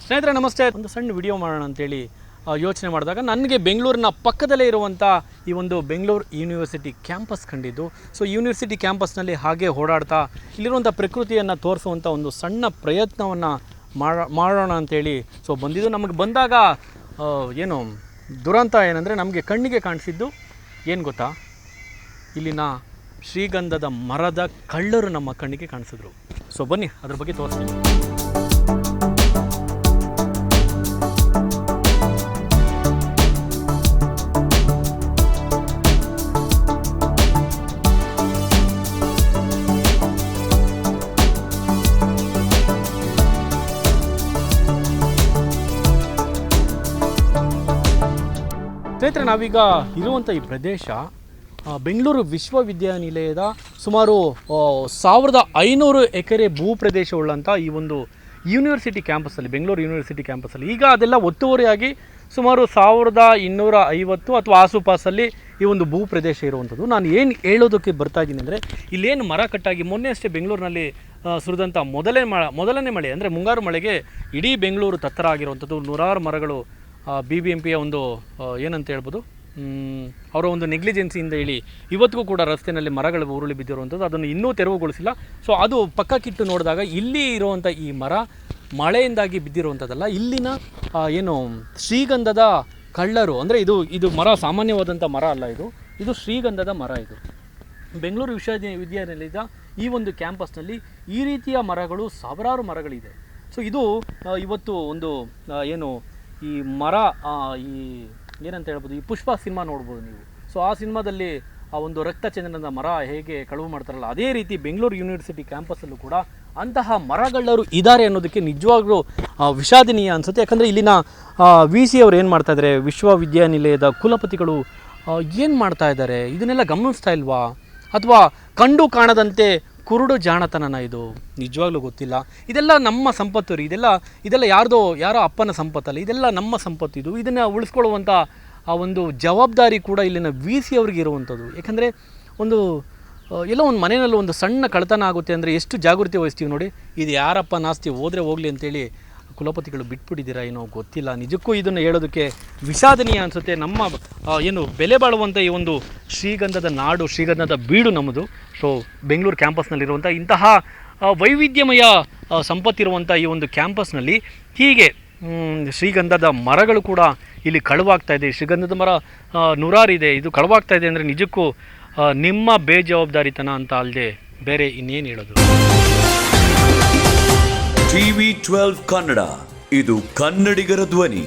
ಸ್ನೇಹಿತರೆ ನಮಸ್ತೆ. ಒಂದು ಸಣ್ಣ ವಿಡಿಯೋ ಮಾಡೋಣ ಅಂತೇಳಿ ಯೋಚನೆ ಮಾಡಿದಾಗ ನನಗೆ ಬೆಂಗಳೂರಿನ ಪಕ್ಕದಲ್ಲೇ ಇರುವಂಥ ಈ ಒಂದು ಬೆಂಗಳೂರು ಯೂನಿವರ್ಸಿಟಿ ಕ್ಯಾಂಪಸ್ ಕಂಡಿದ್ದು. ಸೊ ಯೂನಿವರ್ಸಿಟಿ ಕ್ಯಾಂಪಸ್ನಲ್ಲಿ ಹಾಗೆ ಓಡಾಡ್ತಾ ಇಲ್ಲಿರುವಂಥ ಪ್ರಕೃತಿಯನ್ನು ತೋರಿಸುವಂಥ ಒಂದು ಸಣ್ಣ ಪ್ರಯತ್ನವನ್ನು ಮಾಡೋಣ ಅಂಥೇಳಿ ಬಂದಿದ್ದು. ನಮಗೆ ಬಂದಾಗ ಏನು ದುರಂತ ಏನಂದರೆ ನಮಗೆ ಕಣ್ಣಿಗೆ ಕಾಣಿಸಿದ್ದು ಏನು ಗೊತ್ತಾ, ಇಲ್ಲಿನ ಶ್ರೀಗಂಧದ ಮರದ ಕಳ್ಳರು ನಮ್ಮ ಕಣ್ಣಿಗೆ ಕಾಣಿಸಿದ್ರು. ಸೊ ಬನ್ನಿ ಅದ್ರ ಬಗ್ಗೆ ತೋರಿಸ್ತೀನಿ. ಸ್ನೇಹಿತರೆ, ನಾವೀಗ ಇರುವಂಥ ಈ ಪ್ರದೇಶ ಬೆಂಗಳೂರು ವಿಶ್ವವಿದ್ಯಾನಿಲಯದ ಸುಮಾರು 1500 ಎಕರೆ ಭೂ ಪ್ರದೇಶವುಳ್ಳಂಥ ಈ ಒಂದು ಯೂನಿವರ್ಸಿಟಿ ಕ್ಯಾಂಪಸ್ಸಲ್ಲಿ, ಬೆಂಗಳೂರು ಯೂನಿವರ್ಸಿಟಿ ಕ್ಯಾಂಪಸ್ಸಲ್ಲಿ ಈಗ ಅದೆಲ್ಲ ಒತ್ತುವರಿಯಾಗಿ ಸುಮಾರು 1250 ಅಥವಾ ಆಸುಪಾಸಲ್ಲಿ ಈ ಒಂದು ಭೂ ಪ್ರದೇಶ ಇರುವಂಥದ್ದು. ನಾನು ಏನು ಹೇಳೋದಕ್ಕೆ ಬರ್ತಾ ಇದ್ದೀನಿ ಅಂದರೆ, ಇಲ್ಲೇನು ಮರ ಕಟ್ಟಾಗಿ ಮೊನ್ನೆ ಅಷ್ಟೇ ಬೆಂಗಳೂರಿನಲ್ಲಿ ಸುರಿದಂಥ ಮೊದಲನೇ ಮಳೆ ಅಂದರೆ ಮುಂಗಾರು ಮಳೆಗೆ ಇಡೀ ಬೆಂಗಳೂರು ತತ್ತರ ಆಗಿರುವಂಥದ್ದು. ನೂರಾರು ಮರಗಳು BBMPಯ ಒಂದು ಏನಂತ ಹೇಳ್ಬೋದು, ಅವರ ಒಂದು ನೆಗ್ಲಿಜೆನ್ಸಿಯಿಂದ ಹೇಳಿ ಇವತ್ತಿಗೂ ಕೂಡ ರಸ್ತೆಯಲ್ಲಿ ಮರಗಳು ಉರುಳಿ ಬಿದ್ದಿರುವಂಥದ್ದು. ಅದನ್ನು ಇನ್ನೂ ತೆರವುಗೊಳಿಸಿಲ್ಲ. ಸೊ ಅದು ಪಕ್ಕಕ್ಕಿಟ್ಟು ನೋಡಿದಾಗ ಇಲ್ಲಿ ಇರುವಂಥ ಈ ಮರ ಮಳೆಯಿಂದಾಗಿ ಬಿದ್ದಿರುವಂಥದ್ದಲ್ಲ, ಇಲ್ಲಿನ ಏನು ಶ್ರೀಗಂಧದ ಕಳ್ಳರು ಅಂದರೆ ಇದು ಮರ ಸಾಮಾನ್ಯವಾದಂಥ ಮರ ಅಲ್ಲ, ಇದು ಶ್ರೀಗಂಧದ ಮರ. ಇದು ಬೆಂಗಳೂರು ವಿಶ್ವವಿದ್ಯಾನಿಲಯದ ಈ ಒಂದು ಕ್ಯಾಂಪಸ್ನಲ್ಲಿ ಈ ರೀತಿಯ ಮರಗಳು ಸಾವಿರಾರು ಮರಗಳಿದೆ. ಸೊ ಇದು ಇವತ್ತು ಒಂದು ಏನು ಈ ಮರ ಈ ಏನಂತ ಹೇಳ್ಬೋದು, ಈ ಪುಷ್ಪ ಸಿನಿಮಾ ನೋಡ್ಬೋದು ನೀವು. ಸೊ ಆ ಸಿನಿಮಾದಲ್ಲಿ ಆ ಒಂದು ರಕ್ತಚಂದನದ ಮರ ಹೇಗೆ ಕಳುವು ಮಾಡ್ತಾರಲ್ಲ, ಅದೇ ರೀತಿ ಬೆಂಗಳೂರು ಯೂನಿವರ್ಸಿಟಿ ಕ್ಯಾಂಪಸ್ಸಲ್ಲೂ ಕೂಡ ಅಂತಹ ಮರಗಳ್ಳರು ಇದ್ದಾರೆ ಅನ್ನೋದಕ್ಕೆ ನಿಜವಾಗ್ಲೂ ವಿಷಾದನೀಯ ಅನಿಸುತ್ತೆ. ಯಾಕಂದರೆ ಇಲ್ಲಿನ VC ಅವರು ಏನು ಮಾಡ್ತಾಯಿದ್ದಾರೆ, ವಿಶ್ವವಿದ್ಯಾನಿಲಯದ ಕುಲಪತಿಗಳು ಏನು ಮಾಡ್ತಾ ಇದ್ದಾರೆ, ಇದನ್ನೆಲ್ಲ ಗಮನಿಸ್ತಾ ಇಲ್ವಾ, ಅಥವಾ ಕಂಡು ಕಾಣದಂತೆ ಕುರುಡು ಜಾಣತನನ ಇದು? ನಿಜವಾಗ್ಲೂ ಗೊತ್ತಿಲ್ಲ. ಇದೆಲ್ಲ ನಮ್ಮ ಸಂಪತ್ತು ರೀ, ಇದೆಲ್ಲ ಯಾರೋ ಅಪ್ಪನ ಸಂಪತ್ತಲ್ಲ, ಇದೆಲ್ಲ ನಮ್ಮ ಸಂಪತ್ತು. ಇದನ್ನು ಉಳಿಸ್ಕೊಳ್ಳುವಂಥ ಆ ಒಂದು ಜವಾಬ್ದಾರಿ ಕೂಡ ಇಲ್ಲಿನ VC ಅವ್ರಿಗೆ ಇರುವಂಥದ್ದು. ಯಾಕಂದರೆ ಎಲ್ಲೋ ಒಂದು ಮನೆಯಲ್ಲಿ ಒಂದು ಸಣ್ಣ ಕಳ್ಳತನ ಆಗುತ್ತೆ ಅಂದರೆ ಎಷ್ಟು ಜಾಗೃತಿ ವಹಿಸ್ತೀವಿ ನೋಡಿ. ಇದು ಯಾರಪ್ಪ ನಾಸ್ತಿ, ಹೋದರೆ ಹೋಗಲಿ ಅಂತೇಳಿ ಕುಲಪತಿಗಳು ಬಿಟ್ಬಿಟ್ಟಿದ್ದೀರಾ ಏನೋ ಗೊತ್ತಿಲ್ಲ. ನಿಜಕ್ಕೂ ಇದನ್ನು ಹೇಳೋದಕ್ಕೆ ವಿಷಾದನೀಯ ಅನಿಸುತ್ತೆ. ನಮ್ಮ ಏನು ಬೆಲೆ ಬಾಳುವಂಥ ಈ ಒಂದು ಶ್ರೀಗಂಧದ ನಾಡು, ಶ್ರೀಗಂಧದ ಬೀಡು ನಮ್ಮದು. ಸೊ ಬೆಂಗಳೂರು ಕ್ಯಾಂಪಸ್ನಲ್ಲಿರುವಂಥ ಇಂತಹ ವೈವಿಧ್ಯಮಯ ಸಂಪತ್ತಿರುವಂಥ ಈ ಒಂದು ಕ್ಯಾಂಪಸ್ನಲ್ಲಿ ಹೀಗೆ ಶ್ರೀಗಂಧದ ಮರಗಳು ಕೂಡ ಇಲ್ಲಿ ಕಳುವಾಗ್ತಾ ಇದೆ. ಶ್ರೀಗಂಧದ ಮರ ನೂರಾರಿದೆ, ಇದು ಕಳುವಾಗ್ತಾ ಇದೆ ಅಂದರೆ ನಿಜಕ್ಕೂ ನಿಮ್ಮ ಬೇಜವಾಬ್ದಾರಿತನ ಅಂತ ಅಲ್ಲದೆ ಬೇರೆ ಇನ್ನೇನು ಹೇಳೋದು. TV12 ಕನ್ನಡ, ಇದು ಕನ್ನಡಿಗರ ಧ್ವನಿ.